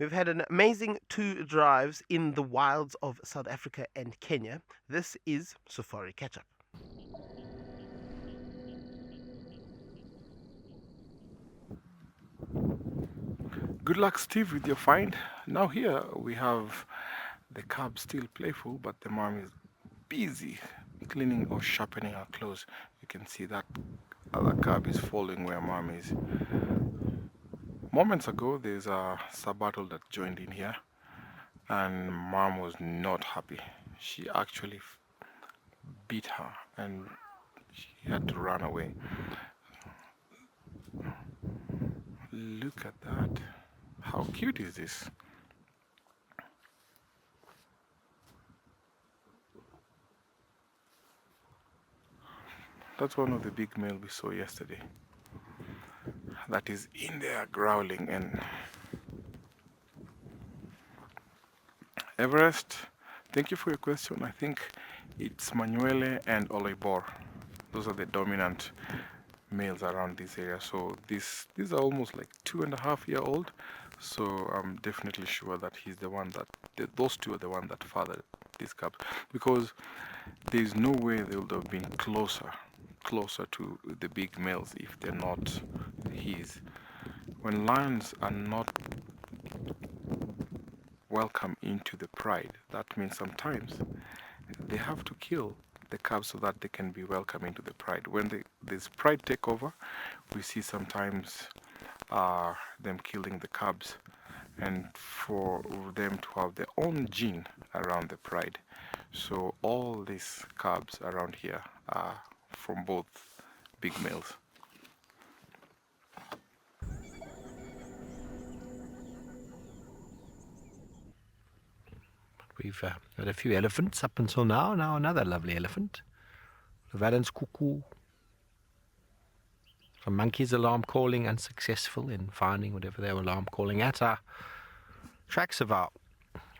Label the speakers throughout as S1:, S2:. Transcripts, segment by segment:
S1: We've had an amazing 2 drives in the wilds of South Africa and Kenya. This is Safari Catch Up.
S2: Good luck, Steve, with your find. Now here we have the cub still playful, but the mom is busy cleaning or sharpening her clothes. You can see that other cub is following where mom is. Moments ago, there's a sabattle that joined in here, and mom was not happy. She actually beat her, and she had to run away. Look at that. How cute is this? That's one of the big male we saw yesterday. That is in there growling. And Everest, thank you for your question. I think it's Manuele and Oleibor. Those are the dominant males around this area. So these are almost like 2.5-year-old. So I'm definitely sure that he's the one that those two are the one that fathered these cubs, because there's no way they would have been closer to the big males if they're not his. When lions are not welcome into the pride, that means sometimes they have to kill the cubs so that they can be welcome into the pride. When this pride take over, we see sometimes them killing the cubs, and for them to have their own gene around the pride. So all these cubs around here are from both big males.
S3: We've had a few elephants up until now. Now another lovely elephant. The Valens cuckoo. Some monkeys alarm calling unsuccessful in finding whatever they were alarm calling at. Our tracks of a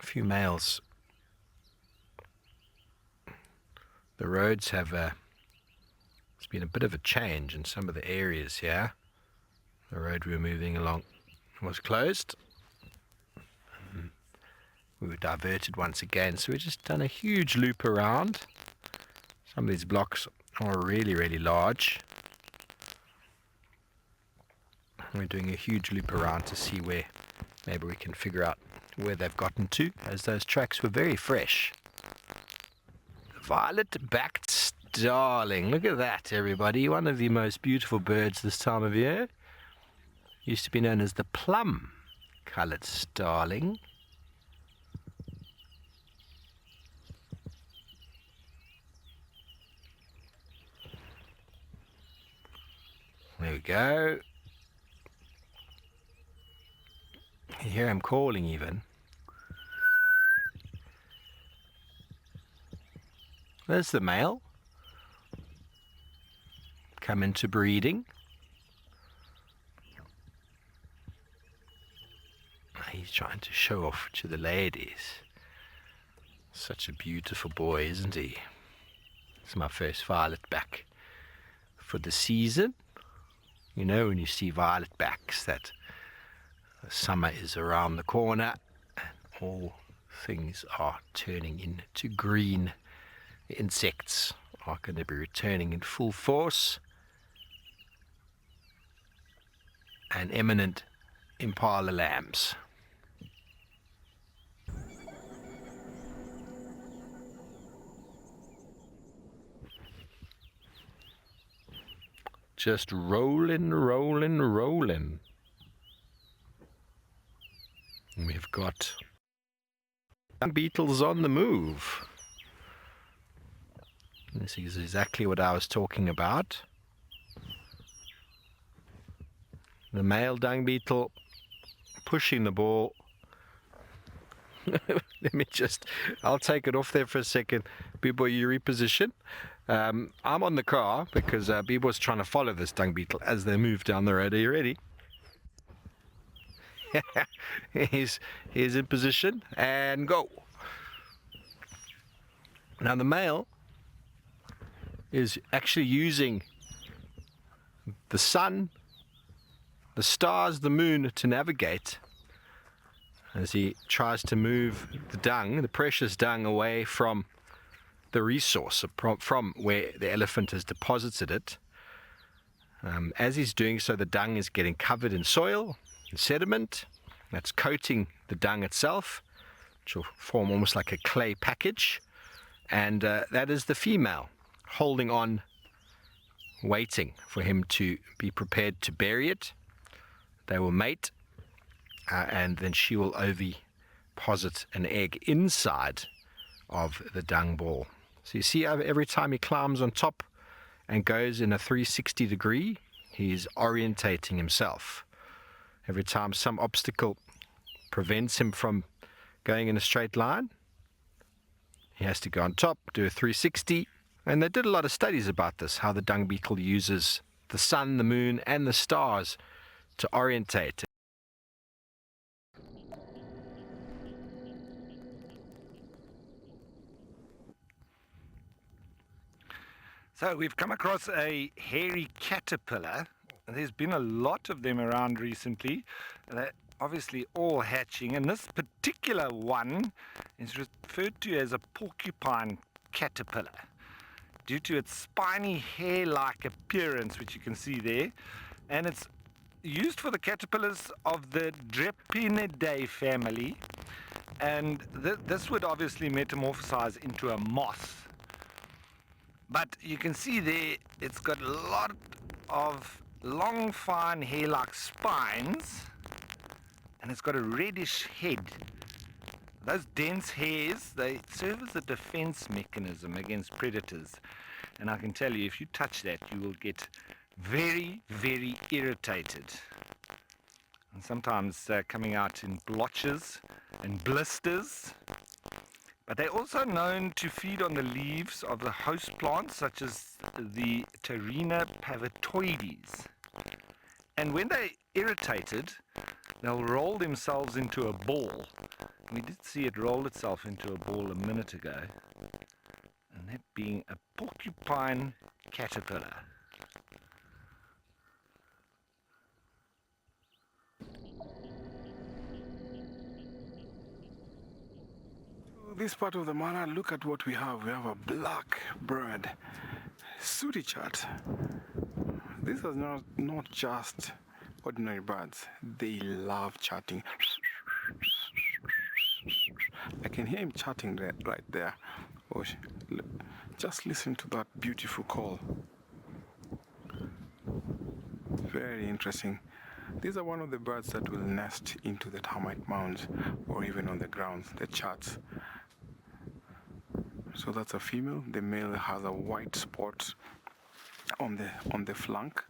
S3: few males. The roads have there's been a bit of a change in some of the areas here. The road we were moving along was closed. We were diverted once again, so we've just done a huge loop around. Some of these blocks are really, really large. We're doing a huge loop around to see where maybe we can figure out where they've gotten to, as those tracks were very fresh. Violet-backed starling. Look at that, everybody. One of the most beautiful birds this time of year. Used to be known as the plum-coloured starling. There we go. You hear him calling even. There's the male. Come into breeding. He's trying to show off to the ladies. Such a beautiful boy, isn't he? It's my first violet back for the season. You know, when you see violet backs, that summer is around the corner and all things are turning into green. The insects are going to be returning in full force. And imminent impala lambs. Just rolling, rolling, rolling. We've got beetles on the move. This is exactly what I was talking about. The male dung beetle pushing the ball. Let me I'll take it off there for a second. Bibo, you reposition. I'm on the car because Bibo's trying to follow this dung beetle as they move down the road. Are you ready? he's in position and go. Now the male is actually using the sun, the stars, the moon to navigate. as he tries to move the dung, the precious dung, away from the resource, from where the elephant has deposited it. As he's doing so, the dung is getting covered in soil and sediment. That's coating the dung itself, which will form almost like a clay package. And that is the female holding on, waiting for him to be prepared to bury it. They will mate, and then she will oviposit an egg inside of the dung ball. So you see, every time he climbs on top and goes in a 360 degree, he's orientating himself. Every time some obstacle prevents him from going in a straight line, he has to go on top, do a 360. And they did a lot of studies about this, how the dung beetle uses the sun, the moon, and the stars to orientate.
S4: So we've come across a hairy caterpillar. There's been a lot of them around recently. They're obviously all hatching, and this particular one is referred to as a porcupine caterpillar due to its spiny hair-like appearance, which you can see there. And it's used for the caterpillars of the Drepinidae family, and this would obviously metamorphosize into a moth. But you can see there, it's got a lot of long, fine hair-like spines, and it's got a reddish head. Those dense hairs, they serve as a defense mechanism against predators. And I can tell you, if you touch that, you will get very, very irritated. And sometimes coming out in blotches and blisters. But they're also known to feed on the leaves of the host plants, such as the Pterina pavitoides. And when they're irritated, they'll roll themselves into a ball. We did see it roll itself into a ball a minute ago. And that being a porcupine caterpillar.
S2: This part of the Mara, look at what we have. We have a black bird, sooty chat. These are not just ordinary birds. They love chatting. I can hear him chatting right there. Oh, just listen to that beautiful call. Very interesting. These are one of the birds that will nest into the termite mounds or even on the ground, the chats. So that's a female. The male has a white spot on the flank.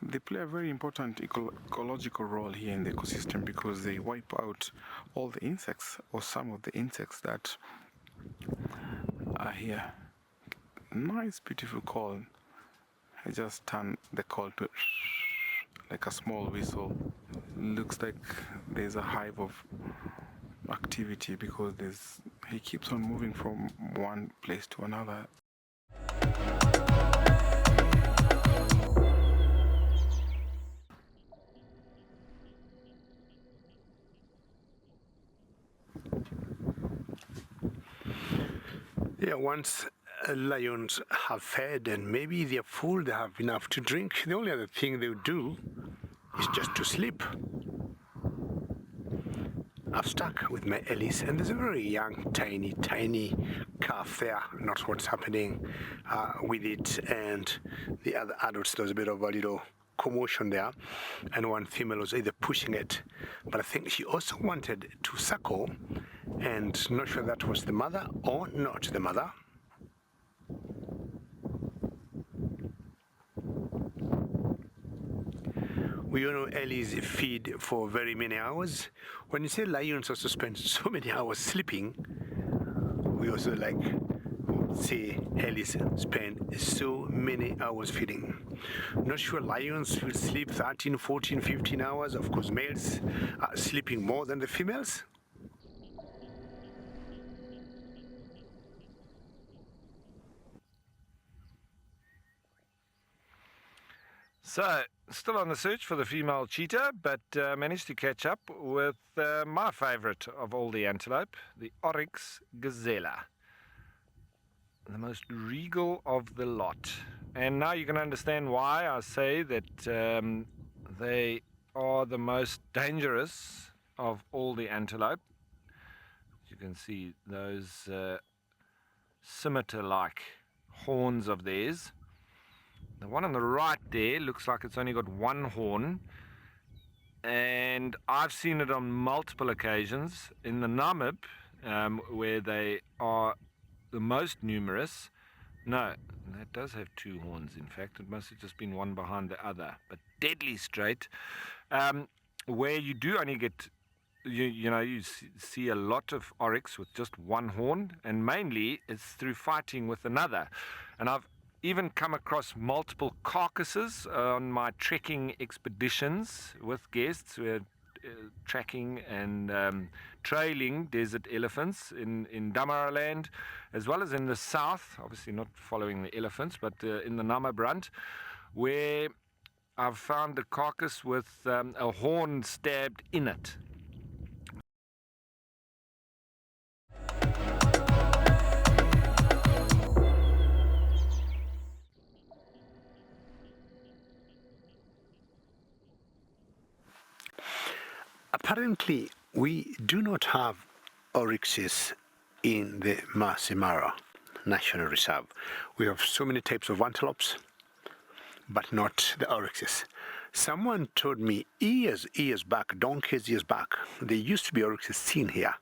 S2: They play a very important ecological role here in the ecosystem because they wipe out all the insects or some of the insects that are here. Nice, beautiful call. I just turn the call to like a small whistle. Looks like there's a hive of activity because he keeps on moving from one place to another.
S5: Yeah, once lions have fed and maybe they're full, they have enough to drink, the only other thing they would do is just to sleep. I've stuck with my Ellis, and there's a very young, tiny calf there. Not what's happening with it, and the other adults. There's a bit of a little commotion there, and one female was either pushing it, but I think she also wanted to suckle, and not sure that was the mother or not the mother. We all know Ellies feed for very many hours. When you say lions also spend so many hours sleeping, we also say Ellies spend so many hours feeding. Not sure lions will sleep 13, 14, 15 hours. Of course, males are sleeping more than the females.
S4: So still on the search for the female cheetah, but managed to catch up with my favorite of all the antelope, the Oryx gazella. The most regal of the lot. And now you can understand why I say that they are the most dangerous of all the antelope. You can see those scimitar-like horns of theirs. The one on the right there looks like it's only got one horn, and I've seen it on multiple occasions in the Namib, where they are the most numerous. No, that does have two horns, in fact. It must have just been one behind the other, but deadly straight. Where you do only get, you see a lot of oryx with just one horn, and mainly it's through fighting with another. And I've even come across multiple carcasses on my trekking expeditions with guests who are tracking and trailing desert elephants in Damaraland, as well as in the south, obviously not following the elephants, but in the Namabrand, where I've found a carcass with a horn stabbed in it.
S5: Apparently, we do not have oryxes in the Masai Mara National Reserve. We have so many types of antelopes, but not the oryxes. Someone told me years back, donkeys years back, there used to be oryxes seen here.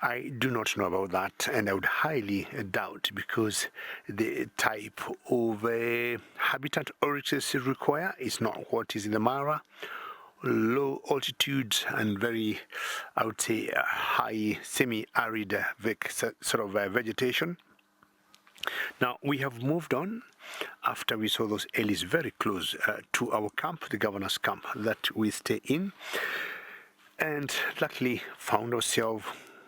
S5: I do not know about that, and I would highly doubt, because the type of habitat oryxes require is not what is in the Mara. Low altitude and very, I would say, high semi-arid sort of vegetation. Now, we have moved on after we saw those ellis very close to our camp, the governor's camp that we stay in, and luckily found ourselves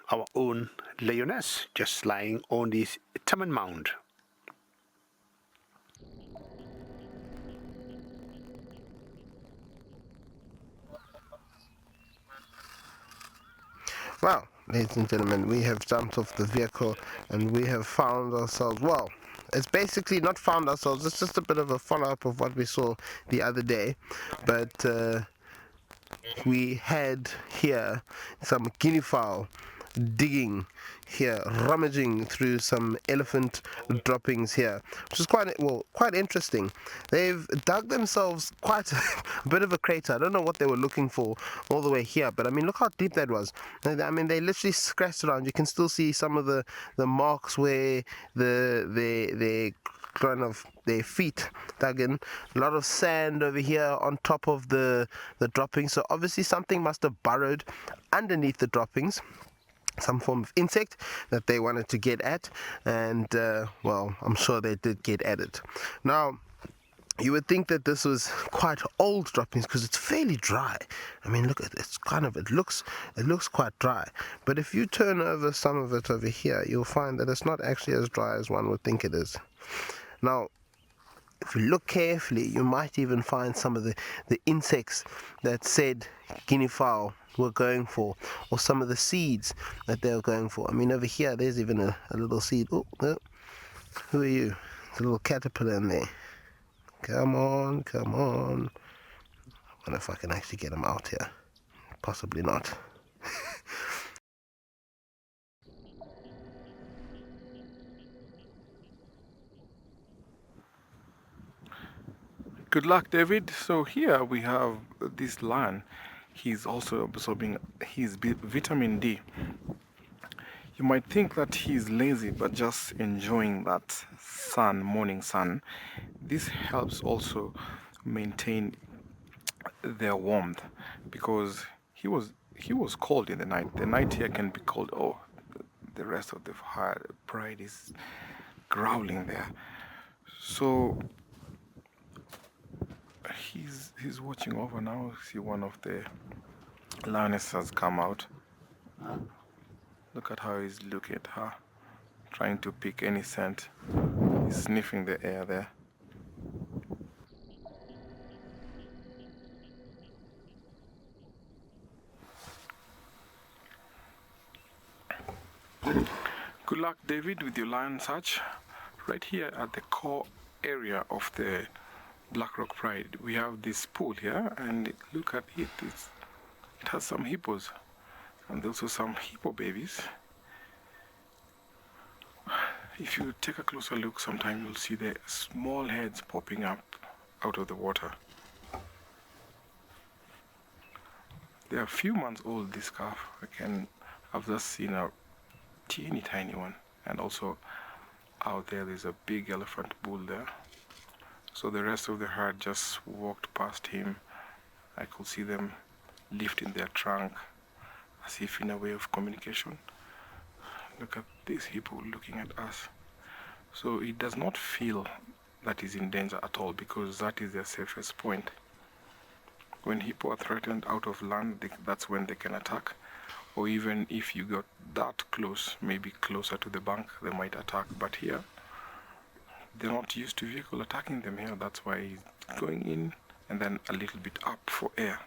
S5: our own lioness just lying on this Taman mound.
S1: Well, ladies and gentlemen, we have jumped off the vehicle and we have found ourselves, well, it's basically not found ourselves, it's just a bit of a follow-up of what we saw the other day, but we had here some guinea fowl digging here, rummaging through some elephant droppings here, which is quite interesting. They've dug themselves quite a bit of a crater. I don't know what they were looking for all the way here, but I mean, look how deep that was. I mean, they literally scratched around. You can still see some of the marks where they kind of their feet dug in. A lot of sand over here on top of the droppings, so obviously something must have burrowed underneath the droppings, some form of insect that they wanted to get at, and well, I'm sure they did get at it. Now, you would think that this was quite old droppings because it's fairly dry. I mean, look at it. It looks quite dry. But if you turn over some of it over here, you'll find that it's not actually as dry as one would think it is. Now, if you look carefully, you might even find some of the insects that said guinea fowl were going for, or some of the seeds that they were going for. I mean, over here, there's even a little seed. Oh, no. Who are you? There's a little caterpillar in there. Come on. I wonder if I can actually get him out here. Possibly not.
S2: Good luck, David. So here we have this lion. He's also absorbing his vitamin D. You might think that he's lazy, but just enjoying that morning sun. This helps also maintain their warmth, because he was cold in the night. The night here can be cold. Oh, the rest of the pride is growling there. So he's watching over now. See, one of the lionesses has come out. Look at how he's looking at her, trying to pick any scent. He's sniffing the air there. Good luck, David, with your lion search. Right here at the core area of the Blackrock Pride, we have this pool here, and look at it. It has some hippos, and also some hippo babies. If you take a closer look, sometime you'll see the small heads popping up out of the water. They are a few months old, this calf. I've just seen a teeny tiny one, and also out there's a big elephant bull there. So the rest of the herd just walked past him. I could see them lifting their trunk as if in a way of communication. Look at this hippo looking at us. So it does not feel that he's in danger at all, because that is their safest point. When hippo are threatened out of land, that's when they can attack. Or even if you got that close, maybe closer to the bank, they might attack. But here, they're not used to vehicle attacking them here. That's why he's going in and then a little bit up for air.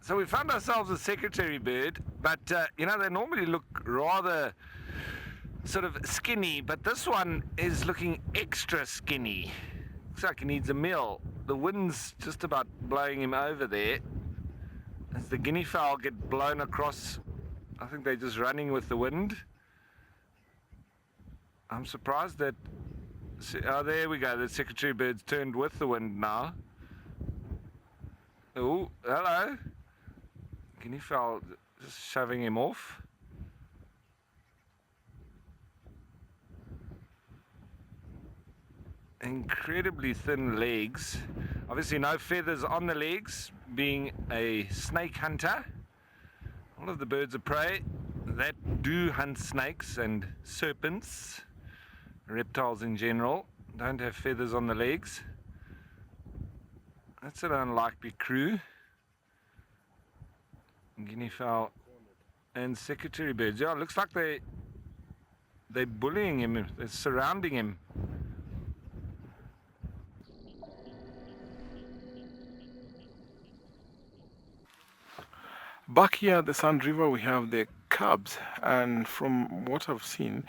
S4: So we found ourselves a secretary bird, but you know, they normally look rather sort of skinny, but this one is looking extra skinny. Looks like he needs a meal. The wind's just about blowing him over there. As the guinea fowl get blown across, I think they're just running with the wind. I'm surprised that, oh, there we go, the secretary bird's turned with the wind now. Oh, hello. Guinea fowl just shoving him off. Incredibly thin legs. Obviously no feathers on the legs, being a snake hunter. All of the birds of prey that do hunt snakes and serpents, reptiles in general, don't have feathers on the legs. That's an unlikely crew. Guinea fowl and secretary birds. Yeah, it looks like they're bullying him, they're surrounding him.
S2: Back here at the Sand River, we have the cubs, and from what I've seen,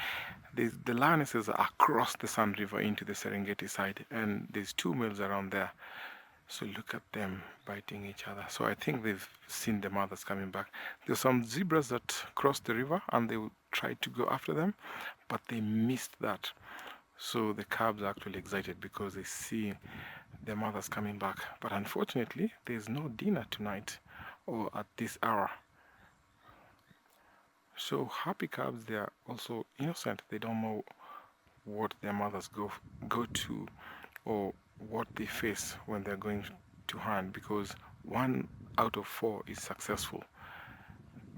S2: the lionesses are across the Sand River into the Serengeti side, and there's 2 males around there. So look at them biting each other. So I think they've seen the mothers coming back. There's some zebras that crossed the river, and they tried to go after them, but they missed that. So the cubs are actually excited because they see the mothers coming back. But unfortunately, there's no dinner tonight or at this hour. So happy cubs, they are also innocent. They don't know what their mothers go to or what they face when they're going to hunt, because 1 out of 4 is successful.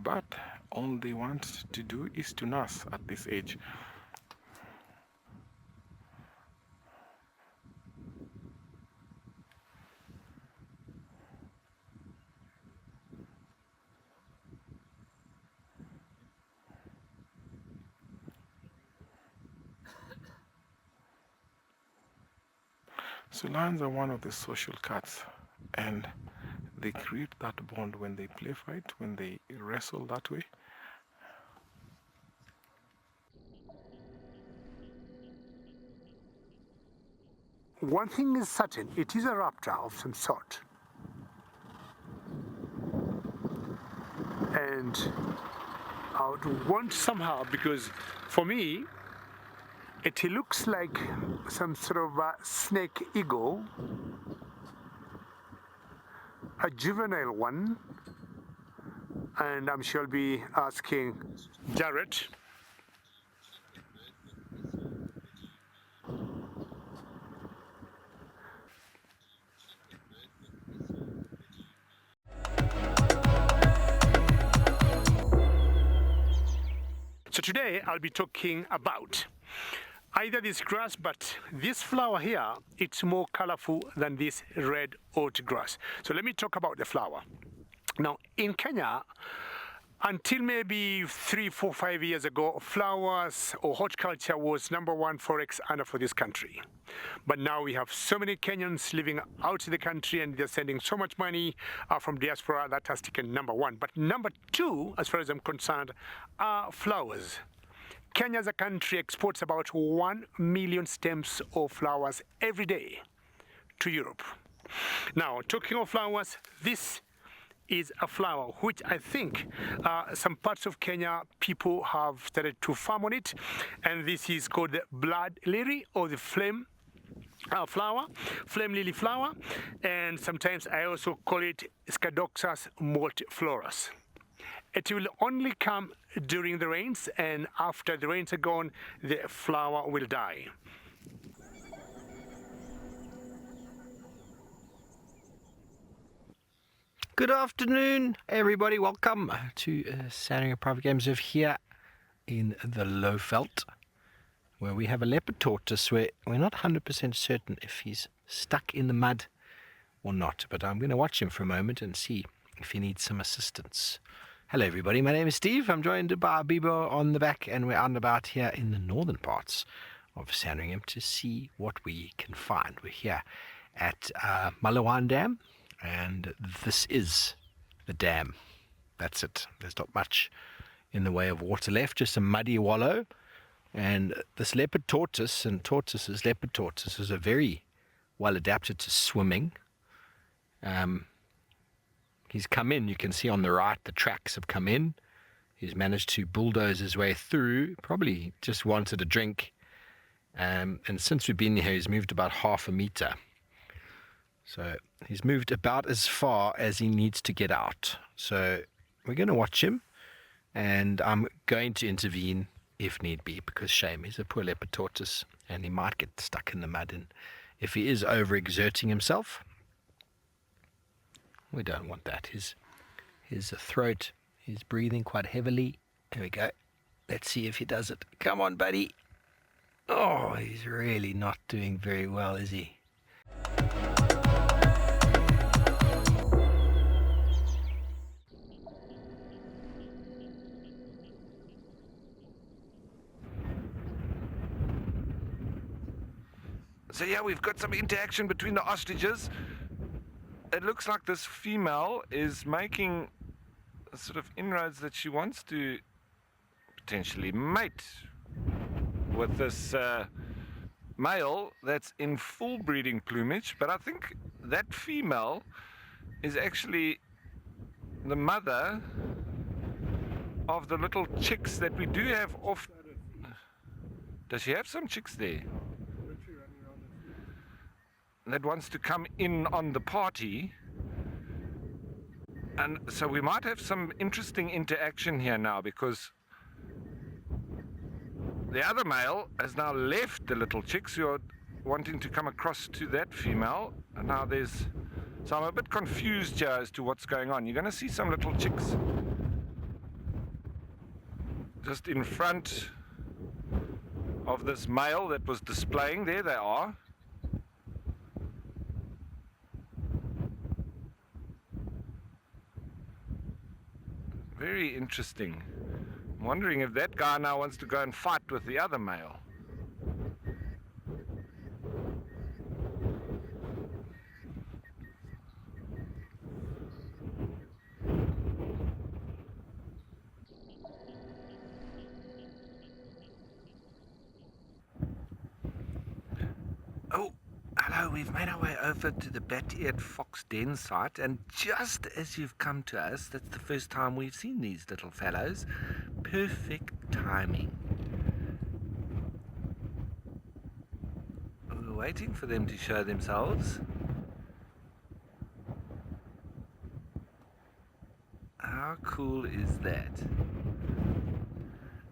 S2: But all they want to do is to nurse at this age. So lions are one of the social cats, and they create that bond when they play fight, when they wrestle that way.
S5: One thing is certain, it is a raptor of some sort. And I would want somehow, because for me, it looks like some sort of a snake eagle, a juvenile one, and I'm sure I'll be asking Jarrett. So today I'll be talking about either this grass, but this flower here, it's more colorful than this red oat grass. So let me talk about the flower. Now in Kenya, Until maybe 3, 4, 5 years ago, flowers or horticulture was #1 forex earner for this country. But now we have so many Kenyans living out in the country and they're sending so much money from diaspora that has taken #1. But #2, as far as I'm concerned, are flowers. Kenya as a country exports about 1 million stems of flowers every day to Europe. Now, talking of flowers, this is a flower which I think some parts of Kenya people have started to farm on it, and this is called the blood lily or the flame lily flower, and sometimes I also call it Scadoxus multiflorus. It will only come during the rains, and after the rains are gone, the flower will die.
S3: Good afternoon, everybody. Welcome to Sandringham Private Games of here in the Lowveld, where we have a leopard tortoise where we're not 100% certain if he's stuck in the mud or not. But I'm going to watch him for a moment and see if he needs some assistance. Hello, everybody. My name is Steve. I'm joined by Bibo on the back, and we're out and about here in the northern parts of Sandringham to see what we can find. We're here at Mabula Dam. And this is the dam. That's it. There's not much in the way of water left, just a muddy wallow. And this leopard tortoise, and leopard tortoises are very well adapted to swimming. He's come in, you can see on the right, the tracks have come in. He's managed to bulldoze his way through, probably just wanted a drink. And since we've been here, he's moved about 1/2 meter. So he's moved about as far as he needs to get out. So we're going to watch him, and I'm going to intervene if need be, because shame, he's a poor leopard tortoise and he might get stuck in the mud. And if he is overexerting himself, we don't want that. His throat, he's breathing quite heavily. There we go. Let's see if he does it. Come on, buddy. Oh, he's really not doing very well, is he? So yeah, we've got some interaction between the ostriches. It looks like this female is making a sort of inroads that she wants to potentially mate with this male that's in full breeding plumage. But I think that female is actually the mother of the little chicks that we do have off. Does she have some chicks there that wants to come in on the party? And so we might have some interesting interaction here now, because the other male has now left the little chicks who are wanting to come across to that female, and now so I'm a bit confused here as to what's going on. You're going to see some little chicks just in front of this male that was displaying. There they are. Very interesting. I'm wondering if that guy now wants to go and fight with the other male. Oh, hello, we've made our way over to the bat-eared fox den site, and just as you've come to us, that's the first time we've seen these little fellows. Perfect timing. We're waiting for them to show themselves. How cool is that?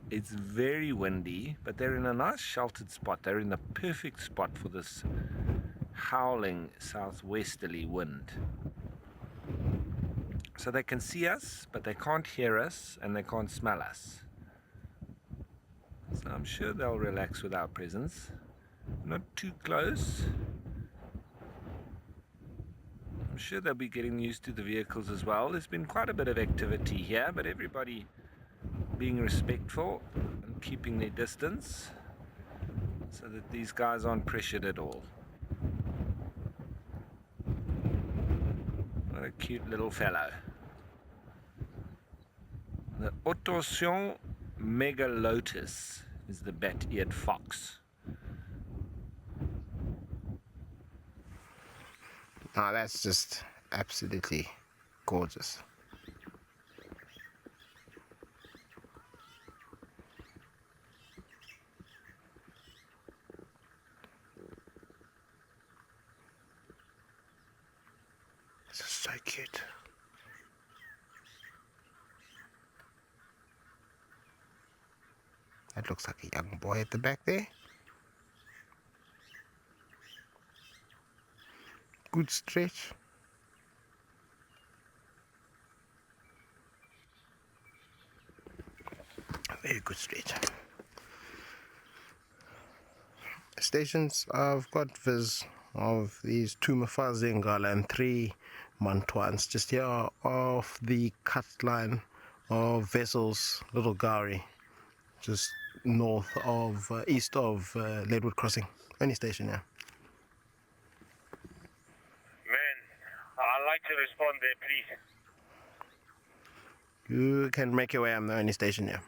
S3: It's very windy, but they're in a nice sheltered spot. They're in the perfect spot for this howling southwesterly wind. So they can see us, but they can't hear us, and they can't smell us. So I'm sure they'll relax with our presence. Not too close. I'm
S4: sure they'll be getting used to the vehicles as well. There's been quite a bit of activity here, but everybody being respectful and keeping their distance so that these guys aren't pressured at all. What a cute little fellow. The Ostriches megalotus is the bat-eared fox.
S1: Oh, that's just absolutely gorgeous. This is so cute. That looks like a young boy at the back there. Good stretch. Very good stretch. Stations, I've got viz of these 2 Mafazengala and 3 Mantuans just here off the cut line of Vessels, Little Gowrie, just north of, east of Leadwood Crossing. Only station here.
S6: Man, I'd like to respond there, please.
S1: You can make your way, I'm the only station here.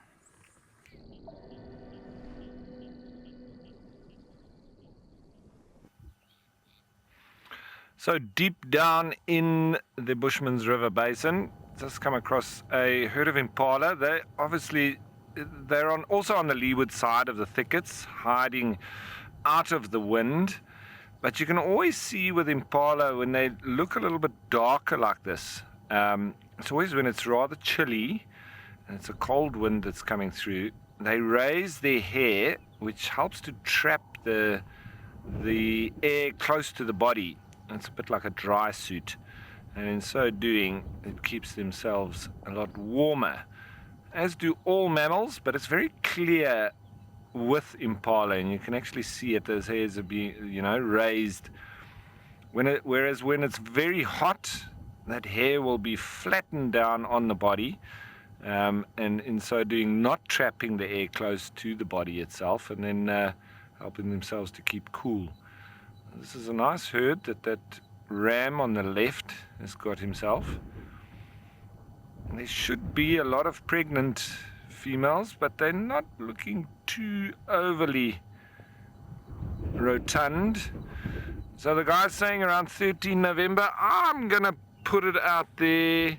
S4: So deep down in the Bushman's River Basin, just come across a herd of impala. They're also on the leeward side of the thickets, hiding out of the wind. But you can always see with impala when they look a little bit darker like this. It's always when it's rather chilly and it's a cold wind that's coming through. They raise their hair, which helps to trap the air close to the body. It's a bit like a dry suit, and in so doing it keeps themselves a lot warmer, as do all mammals, but it's very clear with impala, and you can actually see it. Those hairs are being, raised. Whereas when it's very hot, that hair will be flattened down on the body, and in so doing not trapping the air close to the body itself, and then helping themselves to keep cool. This is a nice herd that ram on the left has got himself. There should be a lot of pregnant females, but they're not looking too overly rotund. So the guy's saying around 13 November. I'm going to put it out there,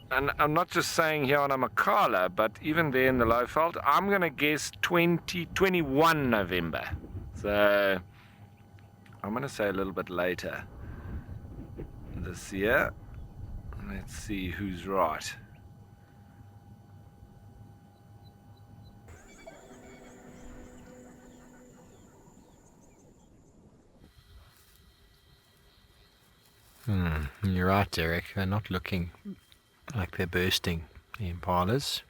S4: and I'm not just saying here on Amakhala, but even there in the Lowveld, I'm going to guess 21 November. So I'm going to say a little bit later this year. Let's see who's right.
S3: You're right, Derek. They're not looking like they're bursting, the impalas.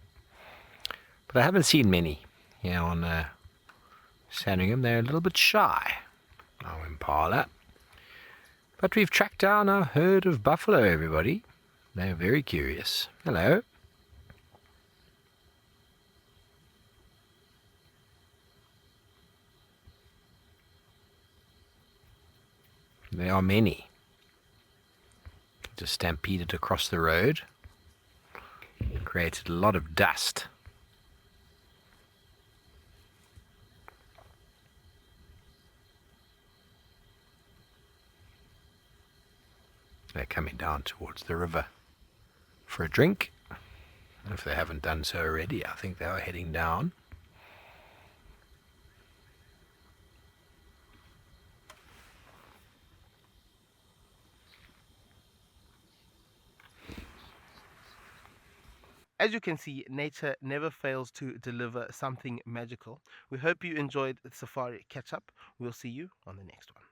S3: But I haven't seen many here on Sandringham. They're a little bit shy, our impala. But we've tracked down a herd of buffalo, everybody. They're very curious. Hello. There are many. Just stampeded across the road. Created a lot of dust. They're coming down towards the river for a drink. If they haven't done so already, I think they are heading down.
S1: As you can see, nature never fails to deliver something magical. We hope you enjoyed the Safari Catch-Up. We'll see you on the next one.